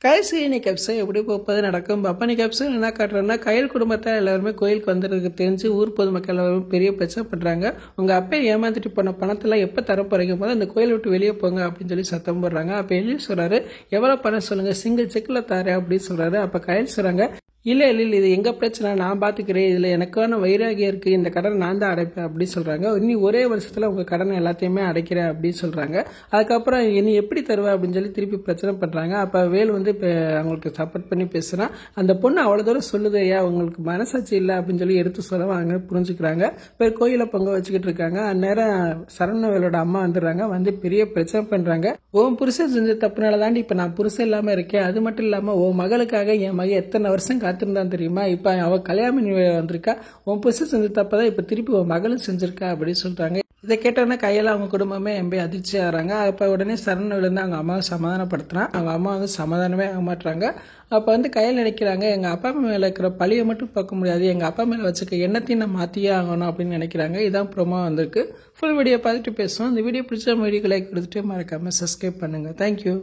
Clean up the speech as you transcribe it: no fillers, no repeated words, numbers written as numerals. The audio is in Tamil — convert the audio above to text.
கைசினி கேப்ஸை எப்படி போப்பது நடக்கும். பப்பானி கேப்ஸு என்ன காட்டுறேன்னா, கையல் குடும்பத்தை எல்லாருமே கோயிலுக்கு வந்துருக்கு தெரிஞ்சு ஊர் பொதுமக்கள் எல்லாரும் பெரிய பிரச்சனை பண்ணுறாங்க. உங்கள் அப்பா ஏமாந்துட்டு போன பணத்தெல்லாம் எப்போ தர போகிறீங்க போது அந்த கோயிலை விட்டு வெளியே போங்க அப்படின்னு சொல்லி சத்தம் போடுறாங்க. அப்போ எழுதி சொல்கிறாரு, எவ்வளோ பணம் சொல்லுங்கள், சிங்கிள் செக்கில் தாரேன் அப்படின்னு சொல்கிறாரு. அப்போ கையல் சொல்கிறாங்க, இல்லை இது எங்கள் பிரச்சனை, நான் பார்த்துக்கிறேன், இதில் எனக்கான வைராகியம் இருக்குது, இந்த கடனை நான் தான் அடைப்பேன் அப்படின்னு சொல்கிறாங்க. இனி ஒரே வருஷத்தில் உங்கள் கடனை எல்லாத்தையுமே அடைக்கிறேன் அப்படின்னு சொல்கிறாங்க. அதுக்கப்புறம் இனி எப்படி தருவேன் அப்படின்னு சொல்லி திருப்பி பிரச்சனை பண்ணுறாங்க. அப்போ வேல் வந்து இப்போ அவங்களுக்கு சப்போர்ட் பண்ணி பேசுகிறான். அந்த பொண்ணு அவ்வளோ தூரம் சொல்லுது, ஐயா உங்களுக்கு மனசாட்சி இல்லை அப்படின்னு சொல்லி எடுத்து சொல்ல அவங்க புரிஞ்சுக்கிறாங்க. இப்போ கோயிலை பொங்க வச்சுக்கிட்டு இருக்காங்க. அந்நேரம் சரவணவேலோட அம்மா வந்துடுறாங்க. வந்து பெரிய பிரச்சனை பண்ணுறாங்க. உன் புருஷன் செஞ்ச தப்புனால தாண்டி இப்போ நான் புருஷன் இல்லாமல் இருக்கேன், அது மட்டும் இல்லாமல் உன் மகளுக்காக என் மகன் எத்தனை வருஷம் காத்திருந்தான் தெரியுமா, இப்போ அவள் கல்யாணம் பண்ணி வந்திருக்கா, உன் புருஷன் செஞ்ச தப்பதான் இப்போ திருப்பி உன் மகளும் செஞ்சிருக்கா அப்படின்னு சொல்கிறாங்க. இதை கேட்டோன்னா கையில் அவங்க குடும்பமே எம்பி அதிர்ச்சி ஆகிறாங்க. அப்போ உடனே சரவணவேலேருந்து அவங்க அம்மாவை சமாதானப்படுத்துகிறான். அவங்க அம்மா வந்து சமாதானமே ஆக மாட்டுறாங்க. அப்போ வந்து கையில் நினைக்கிறாங்க, எங்கள் அப்பா மேலே இருக்கிற பழியை மட்டும் பார்க்க முடியாது, எங்கள் அப்பா மேலே வச்சுக்க எண்ணத்தையும் நான் மாற்றியே ஆகணும் அப்படின்னு நினைக்கிறாங்க. இதான் ப்ரோமோ வந்திருக்கு. ஃபுல் வீடியோ பார்த்துட்டு பேசுவோம். இந்த வீடியோ பிடிச்ச வீடியோக்கு லைக் கொடுத்துட்டு மறக்காமல் சப்ஸ்கிரைப் பண்ணுங்கள். தேங்க்யூ.